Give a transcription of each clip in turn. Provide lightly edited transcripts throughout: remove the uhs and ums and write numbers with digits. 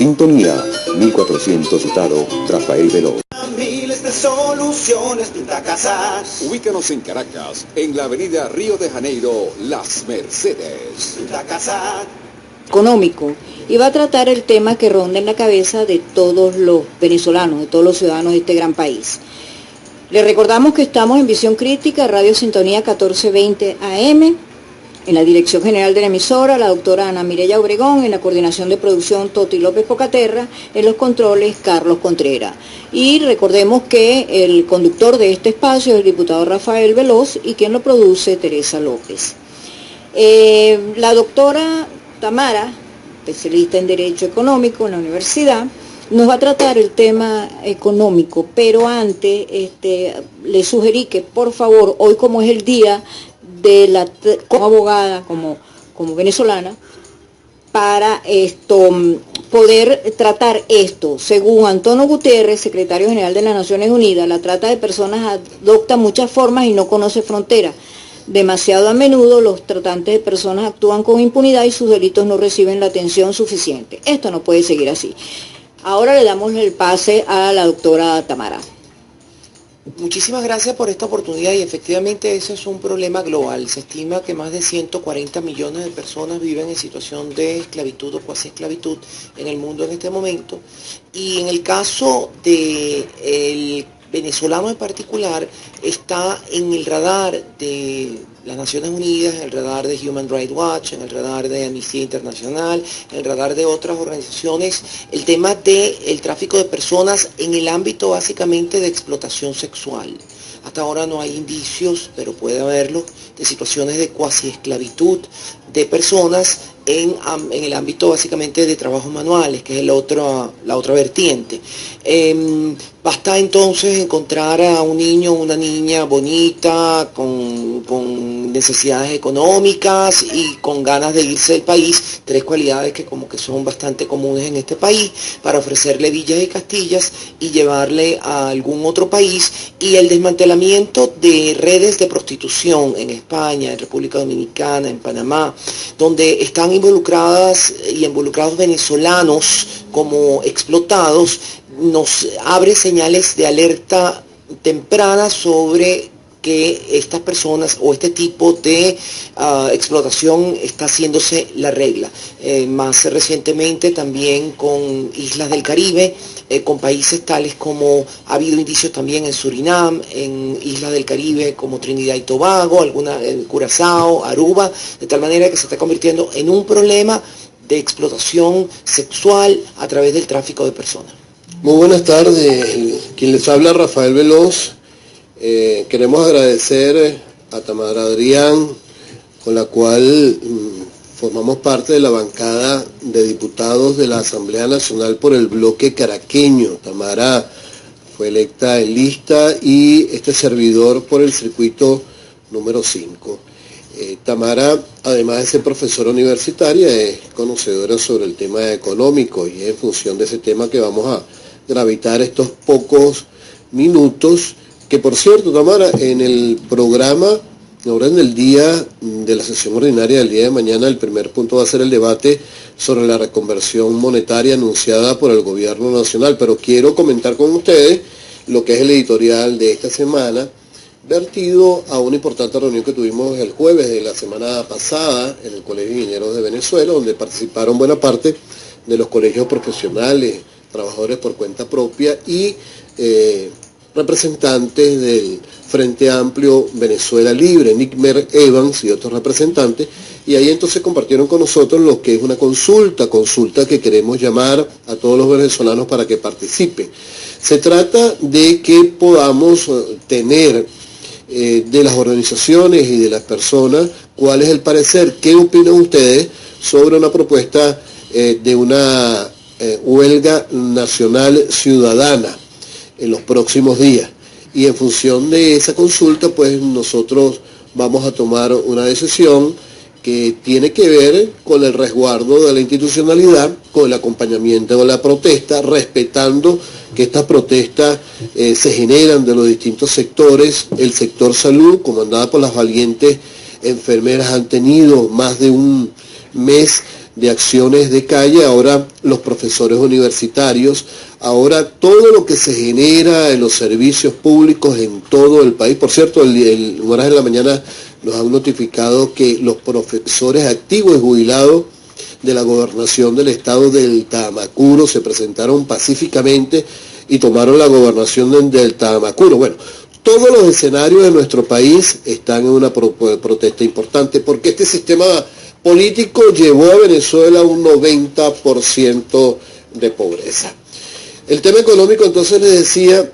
Sintonía 1400 Utaro, Rafael Veloz. Miles de soluciones Pinta Casas. Ubícanos en Caracas, en la avenida Río de Janeiro, Las Mercedes. Pinta Casas. Económico, y va a tratar el tema que ronda en la cabeza de todos los venezolanos, de todos los ciudadanos de este gran país. Les recordamos que estamos en Visión Crítica, Radio Sintonía 1420 AM, en la dirección general de la emisora, la doctora Ana Mireya Obregón, en la coordinación de producción Toti López Pocaterra, en los controles Carlos Contreras. Y recordemos que el conductor de este espacio es el diputado Rafael Veloz y quien lo produce Teresa López. La doctora Tamara, especialista en Derecho Económico en la universidad, nos va a tratar el tema económico, pero antes le sugerí que por favor, hoy como es el día de como abogada, como venezolana, para poder tratar esto. Según Antonio Guterres, secretario general de las Naciones Unidas, la trata de personas adopta muchas formas y no conoce fronteras. Demasiado a menudo los tratantes de personas actúan con impunidad y sus delitos no reciben la atención suficiente. Esto no puede seguir así. Ahora le damos el pase a la doctora Tamara. Muchísimas gracias por esta oportunidad y efectivamente ese es un problema global. Se estima que más de 140 millones de personas viven en situación de esclavitud o cuasi esclavitud en el mundo en este momento. Y en el caso del venezolano en particular, está en el radar de las Naciones Unidas, en el radar de Human Rights Watch, en el radar de Amnistía Internacional, en el radar de otras organizaciones, el tema del tráfico de personas en el ámbito básicamente de explotación sexual. Hasta ahora no hay indicios, pero puede haberlo, de situaciones de cuasi esclavitud de personas en el ámbito básicamente de trabajos manuales, que es la otra vertiente. Basta entonces encontrar a un niño o una niña bonita, con necesidades económicas y con ganas de irse del país, tres cualidades que como que son bastante comunes en este país, para ofrecerle villas y castillas y llevarle a algún otro país, y el desmantelamiento de redes de prostitución en España, en República Dominicana, en Panamá, donde están involucrados venezolanos como explotados, nos abre señales de alerta temprana sobre que estas personas o este tipo de explotación está haciéndose la regla. Más recientemente también con islas del Caribe, con países tales como ha habido indicios también en Surinam, en islas del Caribe como Trinidad y Tobago, en Curazao, Aruba, de tal manera que se está convirtiendo en un problema de explotación sexual a través del tráfico de personas. Muy buenas tardes, quien les habla Rafael Veloz. Queremos agradecer a Tamara Adrián, con la cual formamos parte de la bancada de diputados de la Asamblea Nacional por el bloque caraqueño. Tamara fue electa en lista y este servidor por el circuito número 5. Tamara, además de ser profesora universitaria, es conocedora sobre el tema económico y es en función de ese tema que vamos a gravitar estos pocos minutos, que por cierto, Tamara, en el programa, ahora en el día de la sesión ordinaria del día de mañana, el primer punto va a ser el debate sobre la reconversión monetaria anunciada por el gobierno nacional, pero quiero comentar con ustedes lo que es el editorial de esta semana, vertido a una importante reunión que tuvimos el jueves de la semana pasada en el Colegio de Ingenieros de Venezuela, donde participaron buena parte de los colegios profesionales, trabajadores por cuenta propia y representantes del Frente Amplio Venezuela Libre, Nickmer Evans y otros representantes, y ahí entonces compartieron con nosotros lo que es una consulta que queremos llamar a todos los venezolanos para que participen. Se trata de que podamos tener de las organizaciones y de las personas cuál es el parecer, qué opinan ustedes sobre una propuesta de una huelga nacional ciudadana en los próximos días, y en función de esa consulta pues nosotros vamos a tomar una decisión que tiene que ver con el resguardo de la institucionalidad, con el acompañamiento de la protesta, respetando que estas protestas se generan de los distintos sectores. El sector salud, comandada por las valientes enfermeras, han tenido más de un mes de acciones de calle, ahora los profesores universitarios, ahora todo lo que se genera en los servicios públicos en todo el país. Por cierto, el Horas de la Mañana nos han notificado que los profesores activos y jubilados de la gobernación del estado del Tamacuro se presentaron pacíficamente y tomaron la gobernación del Tamacuro. Bueno, todos los escenarios de nuestro país están en una protesta importante porque este sistema político llevó a Venezuela a un 90% de pobreza. El tema económico, entonces, les decía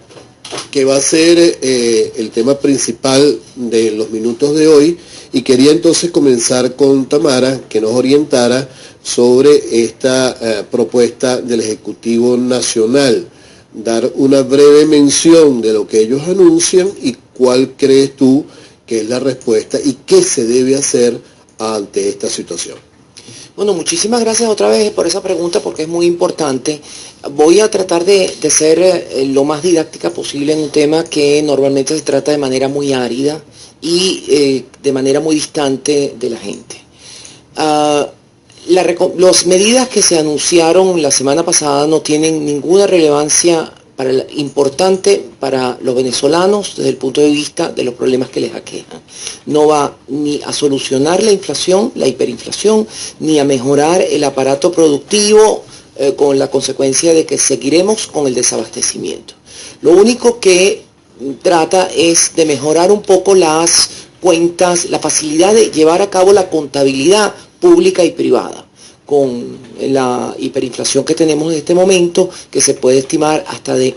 que va a ser el tema principal de los minutos de hoy, y quería entonces comenzar con Tamara, que nos orientara sobre esta propuesta del Ejecutivo Nacional, dar una breve mención de lo que ellos anuncian y cuál crees tú que es la respuesta y qué se debe hacer ante esta situación. Bueno, muchísimas gracias otra vez por esa pregunta porque es muy importante. Voy a tratar de ser lo más didáctica posible en un tema que normalmente se trata de manera muy árida y de manera muy distante de la gente. Las medidas que se anunciaron la semana pasada no tienen ninguna relevancia importante para los venezolanos desde el punto de vista de los problemas que les aquejan. No va ni a solucionar la inflación, la hiperinflación, ni a mejorar el aparato productivo con la consecuencia de que seguiremos con el desabastecimiento. Lo único que trata es de mejorar un poco las cuentas, la facilidad de llevar a cabo la contabilidad pública y privada, con la hiperinflación que tenemos en este momento, que se puede estimar hasta de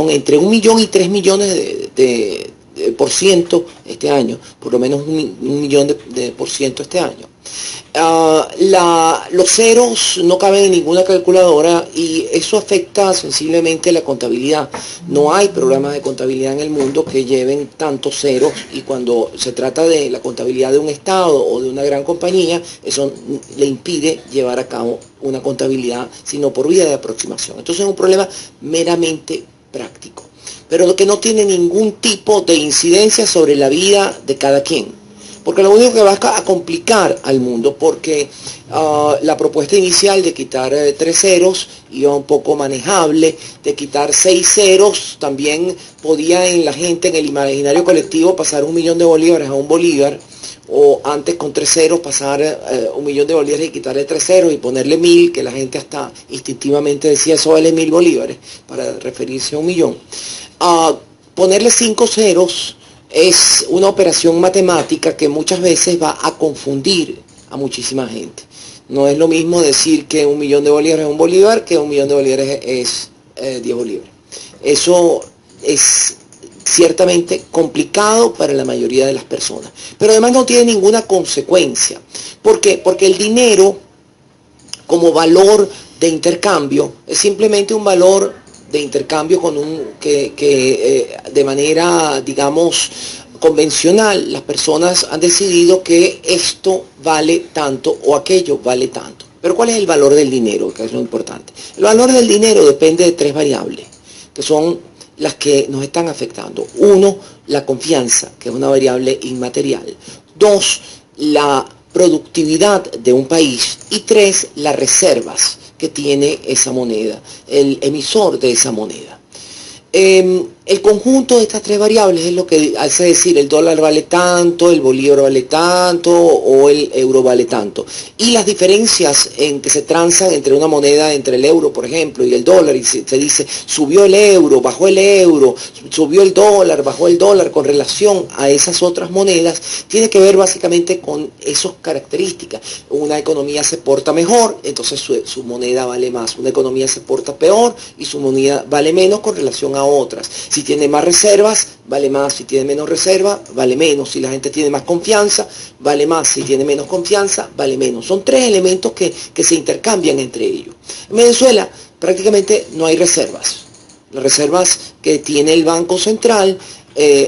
entre 1 millón y 3 millones de por ciento este año, por lo menos 1 millón de por ciento este año. Los ceros no caben en ninguna calculadora y eso afecta sensiblemente la contabilidad. No hay programas de contabilidad en el mundo que lleven tantos ceros, y cuando se trata de la contabilidad de un estado o de una gran compañía, eso le impide llevar a cabo una contabilidad sino por vía de aproximación. Entonces es un problema meramente práctico, pero que no tiene ningún tipo de incidencia sobre la vida de cada quien. Porque lo único que va a complicar al mundo, porque la propuesta inicial de quitar 3 ceros iba un poco manejable, de quitar 6 ceros también podía en la gente, en el imaginario colectivo, pasar 1 millón de bolívares a 1 bolívar, o antes con 3 ceros pasar 1 millón de bolívares y quitarle 3 ceros y ponerle 1000, que la gente hasta instintivamente decía eso vale 1000 bolívares, para referirse a 1 millón. Ponerle 5 ceros es una operación matemática que muchas veces va a confundir a muchísima gente. No es lo mismo decir que 1 millón de bolívares es 1 bolívar que 1 millón de bolívares es 10 bolívares. Eso es ciertamente complicado para la mayoría de las personas, pero además no tiene ninguna consecuencia. ¿Por qué? Porque el dinero como valor de intercambio es simplemente un valor de intercambio con de manera, digamos, convencional. Las personas han decidido que esto vale tanto o aquello vale tanto. Pero ¿cuál es el valor del dinero? Que es lo importante. El valor del dinero depende de 3 variables, que son las que nos están afectando. 1, la confianza, que es una variable inmaterial. 2, la productividad de un país. Y 3, las reservas que tiene esa moneda, el emisor de esa moneda. El conjunto de estas 3 variables es lo que hace decir el dólar vale tanto, el bolívar vale tanto o el euro vale tanto. Y las diferencias en que se transan entre una moneda, entre el euro, por ejemplo, y el dólar, y se dice subió el euro, bajó el euro, subió el dólar, bajó el dólar con relación a esas otras monedas, tiene que ver básicamente con esas características. Una economía se porta mejor, entonces su moneda vale más. Una economía se porta peor y su moneda vale menos con relación a otras. Si tiene más reservas, vale más. Si tiene menos reservas, vale menos. Si la gente tiene más confianza, vale más. Si tiene menos confianza, vale menos. Son 3 elementos que se intercambian entre ellos. En Venezuela prácticamente no hay reservas. Las reservas que tiene el Banco Central,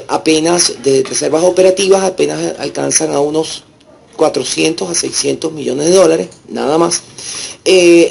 apenas de reservas operativas, apenas alcanzan a unos 400 a 600 millones de dólares, nada más.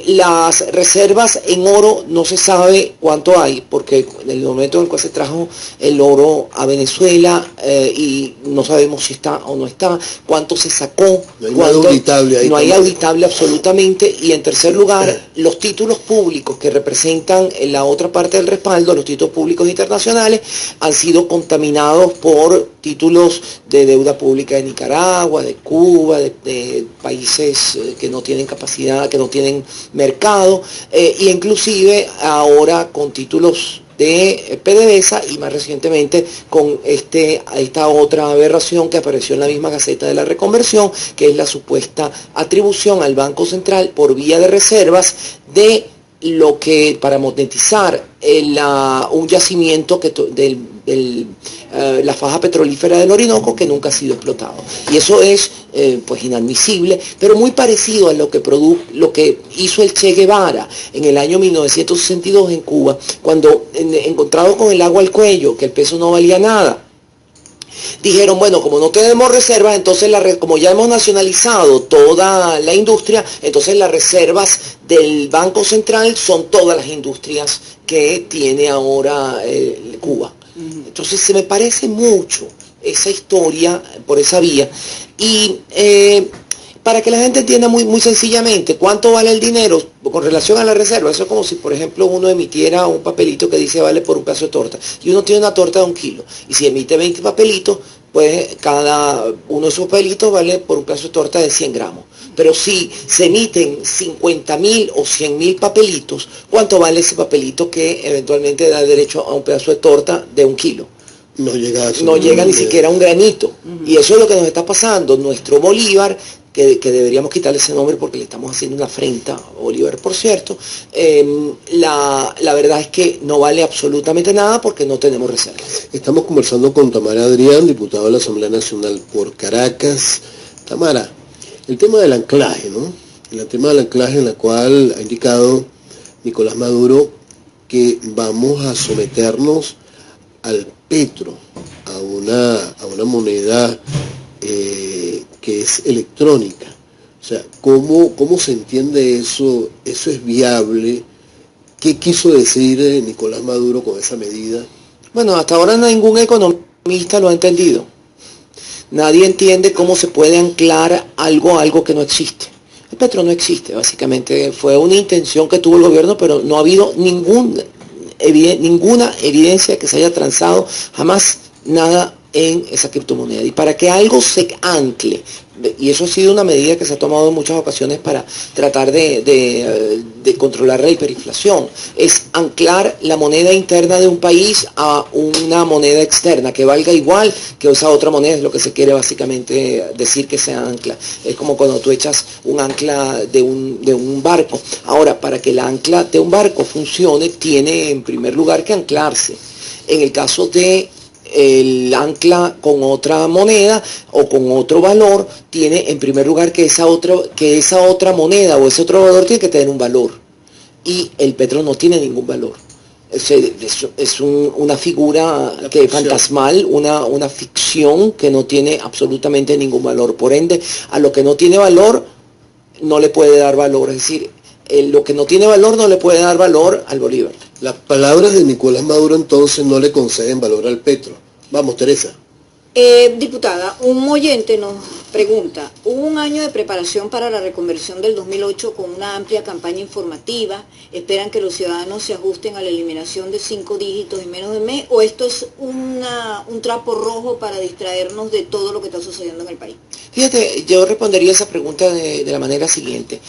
Las reservas en oro no se sabe cuánto hay, porque en el momento en el cual se trajo el oro a Venezuela y no sabemos si está o no está, cuánto se sacó, no hay nada auditable ahí. No hay auditable absolutamente. Y en tercer lugar, los títulos públicos que representan en la otra parte del respaldo, los títulos públicos internacionales, han sido contaminados por títulos de deuda pública de Nicaragua, de Cuba, de países que no tienen capacidad, que no tienen mercado, e inclusive ahora con títulos de PDVSA y más recientemente con esta otra aberración que apareció en la misma Gaceta de la Reconversión, que es la supuesta atribución al Banco Central por vía de reservas de lo que para monetizar un yacimiento la faja petrolífera del Orinoco que nunca ha sido explotado. Y eso es pues inadmisible, pero muy parecido a lo que hizo el Che Guevara en el año 1962 en Cuba, cuando encontrado con el agua al cuello, que el peso no valía nada. Dijeron, bueno, como no tenemos reservas, entonces como ya hemos nacionalizado toda la industria, entonces las reservas del Banco Central son todas las industrias que tiene ahora Cuba. Entonces se me parece mucho esa historia por esa vía. Y para que la gente entienda muy sencillamente cuánto vale el dinero con relación a la reserva, eso es como si, por ejemplo, uno emitiera un papelito que dice vale por un pedazo de torta, y uno tiene una torta de 1 kilo, y si emite 20 papelitos, pues cada uno de esos papelitos vale por un pedazo de torta de 100 gramos. Pero si se emiten 50.000 o 100.000 papelitos, ¿cuánto vale ese papelito que eventualmente da derecho a un pedazo de torta de 1 kilo? No llega ni siquiera a un granito. Y eso es lo que nos está pasando. Nuestro Bolívar, que deberíamos quitarle ese nombre porque le estamos haciendo una afrenta a Bolívar, por cierto, la verdad es que no vale absolutamente nada porque no tenemos reservas. Estamos conversando con Tamara Adrián, diputada de la Asamblea Nacional por Caracas. Tamara, el tema del anclaje, ¿no? El tema del anclaje en la cual ha indicado Nicolás Maduro que vamos a someternos al petro, a una moneda que es electrónica. O sea, ¿cómo se entiende eso? ¿Eso es viable? ¿Qué quiso decir Nicolás Maduro con esa medida? Bueno, hasta ahora ningún economista lo ha entendido. Nadie entiende cómo se puede anclar algo que no existe. El petro no existe, básicamente. Fue una intención que tuvo el gobierno, pero no ha habido ninguna evidencia que se haya transado jamás nada en esa criptomoneda. Y para que algo se ancle, y eso ha sido una medida que se ha tomado en muchas ocasiones para tratar de controlar la hiperinflación, es anclar la moneda interna de un país a una moneda externa que valga igual que esa otra moneda, es lo que se quiere básicamente decir que se ancla. Es como cuando tú echas un ancla de un barco. Ahora, para que el ancla de un barco funcione, tiene en primer lugar que anclarse. En el caso de el ancla con otra moneda o con otro valor, tiene en primer lugar que esa otra moneda o ese otro valor tiene que tener un valor, y el petro no tiene ningún valor. Es una figura que es fantasmal, una ficción que no tiene absolutamente ningún valor. Por ende, a lo que no tiene valor no le puede dar valor, es decir, lo que no tiene valor no le puede dar valor al Bolívar. Las palabras de Nicolás Maduro entonces no le conceden valor al petro. Vamos, Teresa. Diputada, un oyente nos pregunta, hubo un año de preparación para la reconversión del 2008 con una amplia campaña informativa, esperan que los ciudadanos se ajusten a la eliminación de 5 dígitos en menos de un mes, o esto es un trapo rojo para distraernos de todo lo que está sucediendo en el país. Fíjate, yo respondería esa pregunta de la manera siguiente.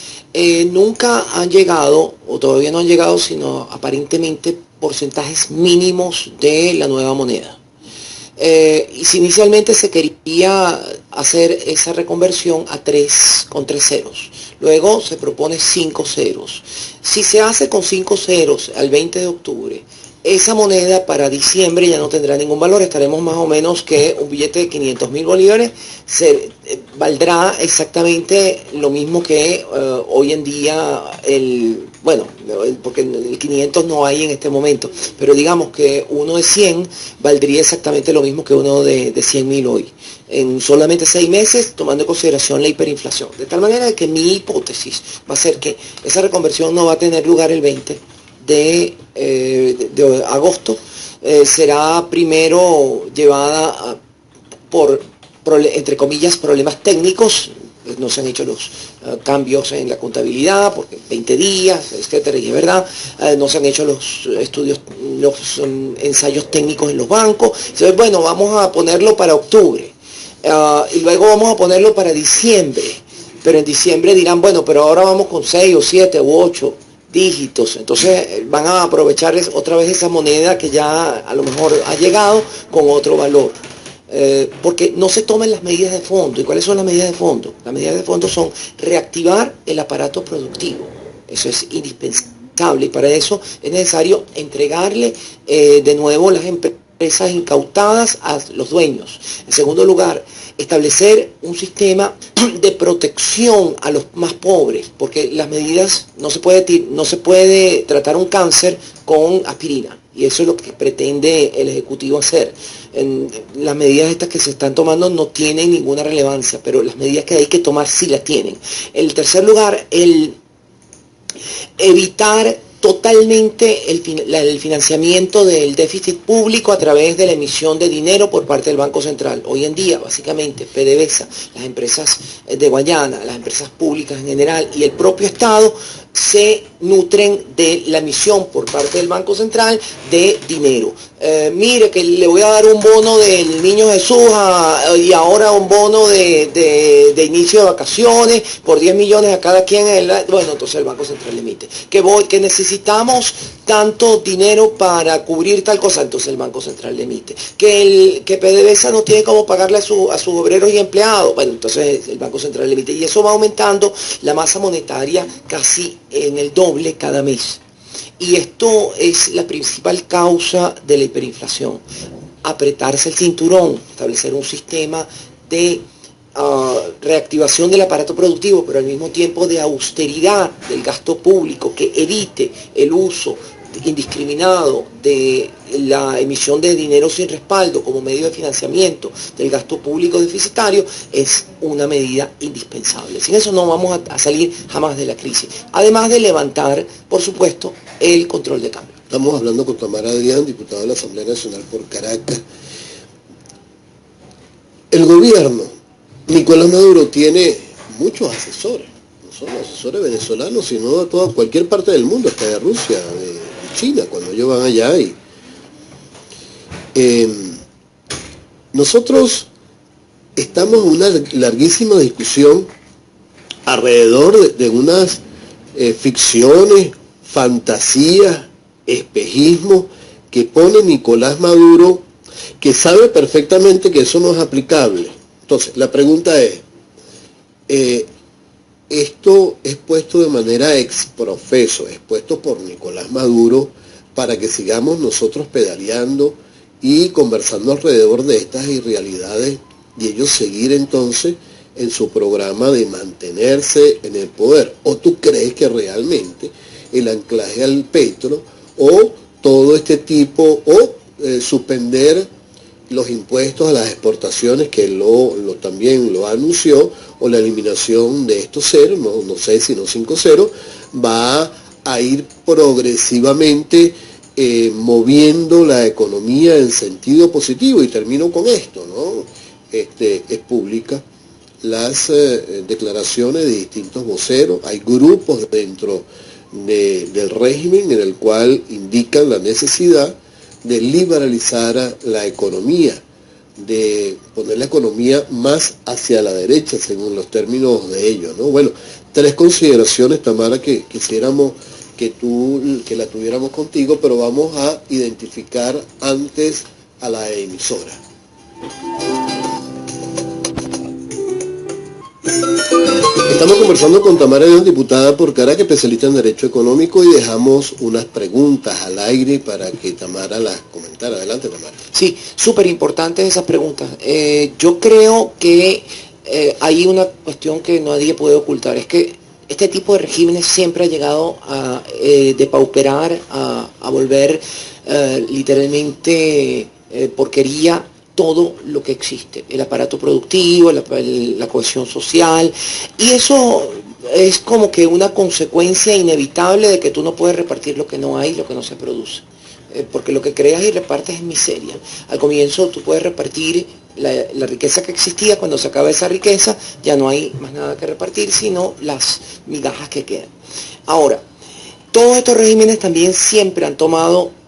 Nunca han llegado, o todavía no han llegado, sino aparentemente porcentajes mínimos de la nueva moneda. Y si inicialmente se quería hacer esa reconversión con 3 ceros, luego se propone 5 ceros. Si se hace con 5 ceros al 20 de octubre esa moneda para diciembre ya no tendrá ningún valor, estaremos más o menos que un billete de 500.000 bolívares valdrá exactamente lo mismo que hoy en día porque el 500 no hay en este momento, pero digamos que uno de 100 valdría exactamente lo mismo que uno de 100.000 hoy, en solamente 6 meses, tomando en consideración la hiperinflación. De tal manera que mi hipótesis va a ser que esa reconversión no va a tener lugar el 20 de agosto, será primero llevada por, entre comillas, problemas técnicos. No se han hecho los cambios en la contabilidad, porque 20 días, etcétera, y es verdad, no se han hecho los estudios, los ensayos técnicos en los bancos. Entonces, bueno, vamos a ponerlo para octubre, y luego vamos a ponerlo para diciembre, pero en diciembre dirán, bueno, pero ahora vamos con 6 o 7 u 8 dígitos, entonces van a aprovechar otra vez esa moneda que ya a lo mejor ha llegado con otro valor. Porque no se toman las medidas de fondo. ¿Y cuáles son las medidas de fondo? Las medidas de fondo son reactivar el aparato productivo. Eso es indispensable y para eso es necesario entregarle de nuevo las empresas incautadas a los dueños. En segundo lugar, establecer un sistema de protección a los más pobres, porque las medidas no se puede tratar un cáncer con aspirina. Y eso es lo que pretende el Ejecutivo hacer. Las medidas estas que se están tomando no tienen ninguna relevancia, pero las medidas que hay que tomar sí las tienen. En tercer lugar, el evitar totalmente el financiamiento del déficit público a través de la emisión de dinero por parte del Banco Central. Hoy en día, básicamente, PDVSA, las empresas de Guayana, las empresas públicas en general y el propio Estado se nutren de la emisión por parte del Banco Central de dinero. Mire que le voy a dar un bono del Niño Jesús y ahora un bono de inicio de vacaciones por 10 millones a cada quien. Bueno, entonces el Banco Central emite. Que necesitamos tanto dinero para cubrir tal cosa, entonces el Banco Central emite. Que PDVSA no tiene cómo pagarle a sus obreros y empleados, bueno, entonces el Banco Central emite. Y eso va aumentando la masa monetaria casi en el doble cada mes. Y esto es la principal causa de la hiperinflación. Apretarse el cinturón, establecer un sistema de reactivación del aparato productivo, pero al mismo tiempo de austeridad del gasto público, que evite el uso indiscriminado de la emisión de dinero sin respaldo como medio de financiamiento del gasto público deficitario, es una medida indispensable. Sin eso no vamos a salir jamás de la crisis. Además de levantar, por supuesto, el control de cambio. Estamos hablando con Tamara Adrián, diputado de la Asamblea Nacional por Caracas. El gobierno, Nicolás Maduro, tiene muchos asesores. No solo asesores venezolanos, sino de toda cualquier parte del mundo, hasta de Rusia, de China, cuando ellos van allá. Nosotros estamos en una larguísima discusión alrededor de unas ficciones, fantasías, espejismo que pone Nicolás Maduro, que sabe perfectamente que eso no es aplicable. Entonces, la pregunta es, esto es puesto de manera exprofeso, es puesto por Nicolás Maduro para que sigamos nosotros pedaleando y conversando alrededor de estas irrealidades y ellos seguir entonces en su programa de mantenerse en el poder. ¿O tú crees que realmente el anclaje al petro o todo este tipo, o suspender los impuestos a las exportaciones, que también lo anunció, o la eliminación de estos ceros, no 6 sino 5 ceros, va a ir progresivamente moviendo la economía en sentido positivo? Y termino con esto, ¿no? Es pública las declaraciones de distintos voceros, hay grupos dentro del régimen en el cual indican la necesidad de liberalizar la economía, de poner la economía más hacia la derecha, según los términos de ellos, ¿no? Bueno, 3 consideraciones, Tamara, que quisiéramos que la tuviéramos contigo, pero vamos a identificar antes a la emisora. Estamos conversando con Tamara León, diputada por Caracas, especialista en Derecho Económico, y dejamos unas preguntas al aire para que Tamara las comentara. Adelante, Tamara. Sí, súper importantes esas preguntas. Yo creo que hay una cuestión que nadie puede ocultar, es que este tipo de regímenes siempre ha llegado a depauperar, a volver literalmente porquería todo lo que existe, el aparato productivo, la cohesión social, y eso es como que una consecuencia inevitable de que tú no puedes repartir lo que no hay, lo que no se produce, porque lo que creas y repartes es miseria. Al comienzo tú puedes repartir la riqueza que existía, cuando se acaba esa riqueza ya no hay más nada que repartir, sino las migajas que quedan. Ahora, todos estos regímenes también siempre han tomado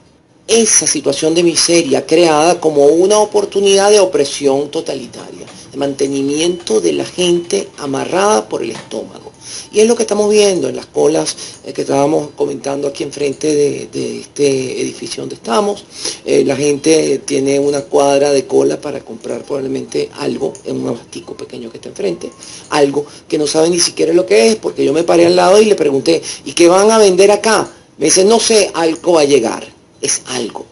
esa situación de miseria creada como una oportunidad de opresión totalitaria, de mantenimiento de la gente amarrada por el estómago. Y es lo que estamos viendo en las colas que estábamos comentando aquí enfrente de este edificio donde estamos. La gente tiene una cuadra de cola para comprar probablemente algo en un abastico pequeño que está enfrente, algo que no sabe ni siquiera lo que es, porque yo me paré al lado y le pregunté, ¿y qué van a vender acá? Me dice, no sé, algo va a llegar. Es algo.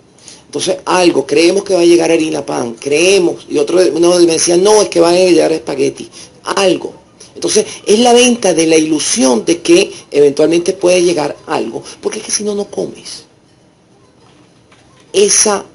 Entonces, algo, creemos que va a llegar harina pan, creemos, y uno me decía, no, es que van a llegar espagueti, algo. Entonces, es la venta de la ilusión de que eventualmente puede llegar algo, porque es que si no, no comes. Esa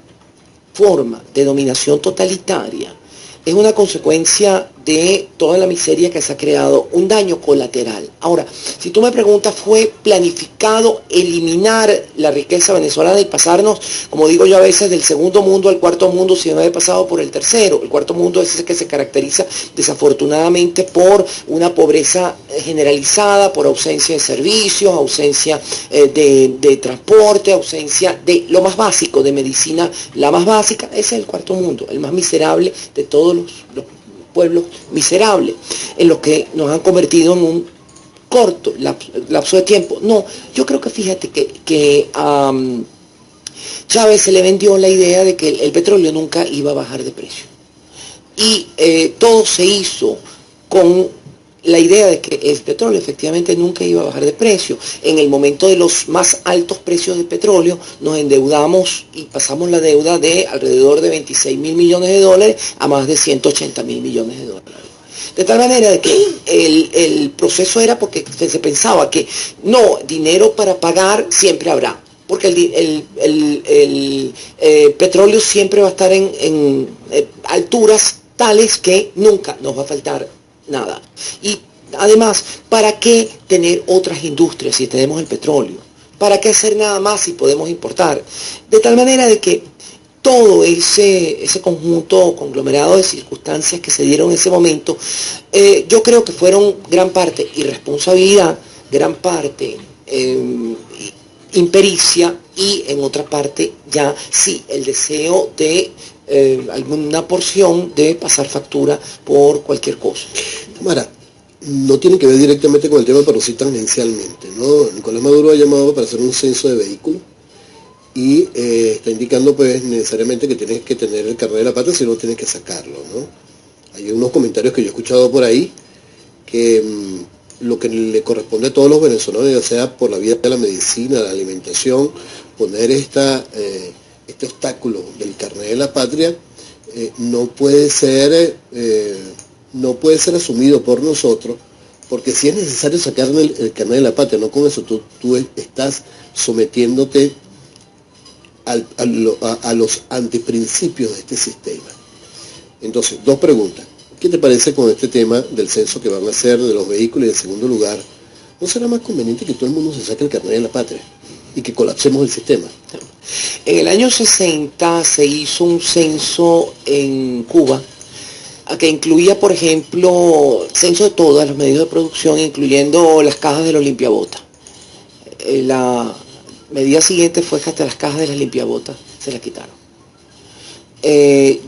forma de dominación totalitaria es una consecuencia de toda la miseria que se ha creado, un daño colateral. Ahora, si tú me preguntas, ¿fue planificado eliminar la riqueza venezolana y pasarnos, como digo yo a veces, del segundo mundo al cuarto mundo sin haber pasado por el tercero? El cuarto mundo es ese que se caracteriza desafortunadamente por una pobreza generalizada, por ausencia de servicios, ausencia de transporte, ausencia de lo más básico, de medicina, la más básica. Ese es el cuarto mundo, el más miserable de todos los pueblos miserables, en los que nos han convertido en un corto lapso de tiempo. No, yo creo que fíjate que Chávez se le vendió la idea de que el petróleo nunca iba a bajar de precio. Y todo se hizo con la idea de que el petróleo efectivamente nunca iba a bajar de precio. En el momento de los más altos precios del petróleo nos endeudamos y pasamos la deuda de alrededor de 26.000 millones de dólares a más de 180.000 millones de dólares. De tal manera de que el proceso era porque se pensaba que no, dinero para pagar siempre habrá, porque el petróleo siempre va a estar en alturas tales que nunca nos va a faltar nada. Y además, ¿para qué tener otras industrias si tenemos el petróleo? ¿Para qué hacer nada más si podemos importar? De tal manera de que todo ese conjunto, conglomerado de circunstancias que se dieron en ese momento, yo creo que fueron gran parte irresponsabilidad, gran parte impericia y en otra parte ya sí el deseo de alguna porción de pasar factura por cualquier cosa. Tamara, no tiene que ver directamente con el tema, pero sí tangencialmente, ¿no? Nicolás Maduro ha llamado para hacer un censo de vehículos y está indicando pues necesariamente que tienes que tener el carnet de la patria, si no tienes que sacarlo, ¿no? Hay unos comentarios que yo he escuchado por ahí que lo que le corresponde a todos los venezolanos, ya sea por la vía de la medicina, la alimentación, poner este obstáculo del carnet de la patria no puede ser asumido por nosotros, porque si es necesario sacar el carnet de la patria, no con eso tú estás sometiéndote a los antiprincipios de este sistema. Entonces, dos preguntas. ¿Qué te parece con este tema del censo que van a hacer de los vehículos? Y en segundo lugar, ¿no será más conveniente que todo el mundo se saque el carnet de la patria y que colapsemos el sistema? En el año 60 se hizo un censo en Cuba que incluía, por ejemplo, censo de todos los medios de producción, incluyendo las cajas de los limpiabotas. La medida siguiente fue que hasta las cajas de las limpiabotas se las quitaron.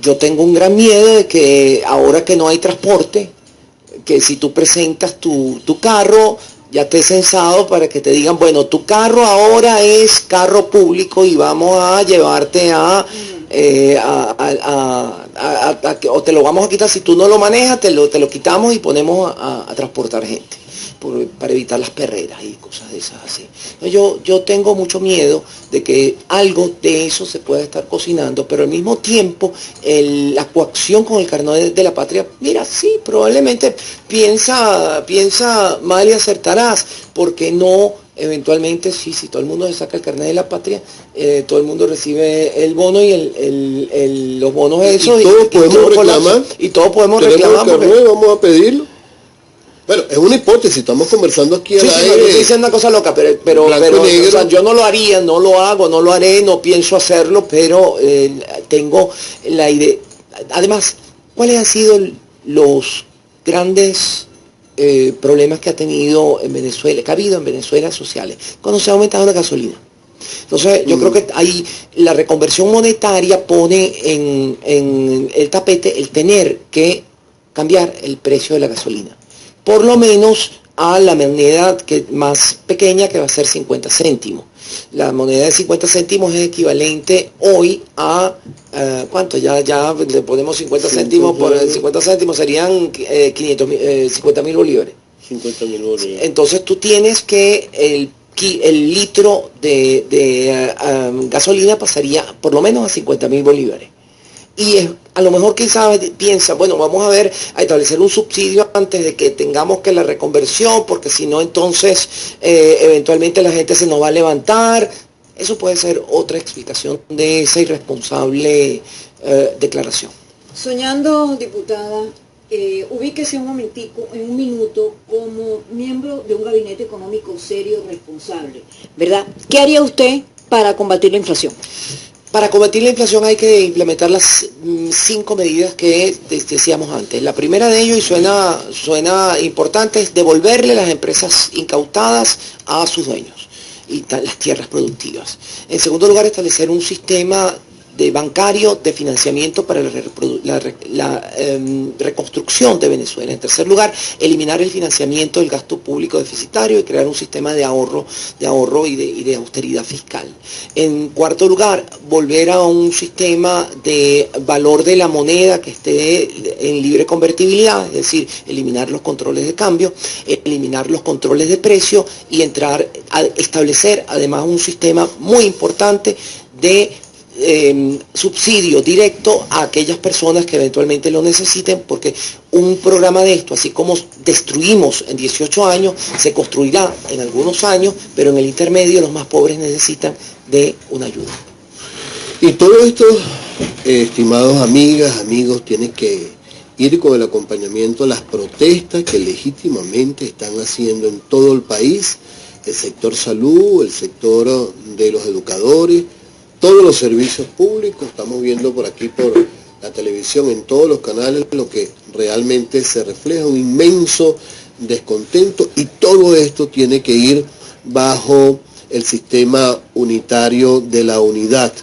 Yo tengo un gran miedo de que ahora que no hay transporte, que si tú presentas tu carro, ya esté censado para que te digan, bueno, tu carro ahora es carro público y vamos a llevarte a o te lo vamos a quitar, si tú no lo manejas, te lo quitamos y ponemos a transportar gente, para evitar las perreras y cosas de esas así. Yo tengo mucho miedo de que algo de eso se pueda estar cocinando, pero al mismo tiempo la coacción con el carnet de la patria, mira, sí, probablemente piensa mal y acertarás, porque no, eventualmente sí, si todo el mundo se saca el carnet de la patria, todo el mundo recibe el bono y los bonos esos. Y todos podemos reclamar. Y todos podemos reclamar. Vamos a pedirlo. Bueno, es una hipótesis, estamos conversando aquí al aire. Sí, yo estoy diciendo una cosa loca, pero o sea, yo no lo haría, no lo hago, no lo haré, no pienso hacerlo, pero tengo la idea. Además, ¿cuáles han sido los grandes problemas que ha tenido en Venezuela, que ha habido en Venezuela sociales, cuando se ha aumentado la gasolina? Entonces, yo creo que ahí la reconversión monetaria pone en el tapete el tener que cambiar el precio de la gasolina, por lo menos a la moneda más pequeña, que va a ser 50 céntimos. La moneda de 50 céntimos es equivalente hoy a, ¿cuánto? Ya le ponemos 50 céntimos, por 50 céntimos serían 50.000 bolívares. 50.000 bolívares. Entonces tú tienes que el litro de gasolina pasaría por lo menos a 50.000 bolívares. Y a lo mejor quizás piensa, bueno, vamos a establecer un subsidio antes de que tengamos que la reconversión, porque si no, entonces eventualmente la gente se nos va a levantar. Eso puede ser otra explicación de esa irresponsable declaración. Soñando, diputada, ubíquese un momentico, en un minuto, como miembro de un gabinete económico serio, responsable, ¿verdad? ¿Qué haría usted para combatir la inflación? Para combatir la inflación hay que implementar las 5 medidas que decíamos antes. La primera de ello, y suena importante, es devolverle las empresas incautadas a sus dueños y las tierras productivas. En segundo lugar, establecer un sistema bancario de financiamiento para la reconstrucción de Venezuela. En tercer lugar, eliminar el financiamiento del gasto público deficitario y crear un sistema de ahorro y de austeridad fiscal. En cuarto lugar, volver a un sistema de valor de la moneda que esté en libre convertibilidad, es decir, eliminar los controles de cambio, eliminar los controles de precio y establecer además un sistema muy importante de subsidio directo a aquellas personas que eventualmente lo necesiten, porque un programa de esto, así como destruimos en 18 años, se construirá en algunos años, pero en el intermedio los más pobres necesitan de una ayuda. Y todo esto, estimados amigas, amigos, tiene que ir con el acompañamiento a las protestas que legítimamente están haciendo en todo el país, el sector salud, el sector de los educadores, todos los servicios públicos. Estamos viendo por aquí, por la televisión, en todos los canales, lo que realmente se refleja, un inmenso descontento, y todo esto tiene que ir bajo el sistema unitario de la unidad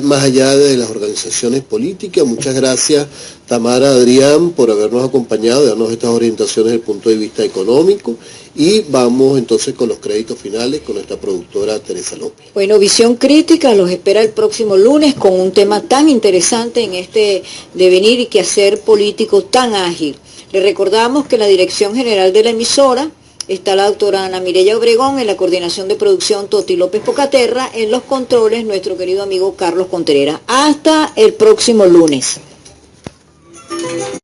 más allá de las organizaciones políticas. Muchas gracias, Tamara, Adrián, por habernos acompañado, darnos estas orientaciones desde el punto de vista económico, y vamos entonces con los créditos finales con nuestra productora Teresa López. Bueno, Visión Crítica los espera el próximo lunes con un tema tan interesante en este devenir y quehacer político tan ágil. Le recordamos que en la dirección general de la emisora está la doctora Ana Mireya Obregón, en la coordinación de producción Toti López Pocaterra, en los controles nuestro querido amigo Carlos Contreras. Hasta el próximo lunes.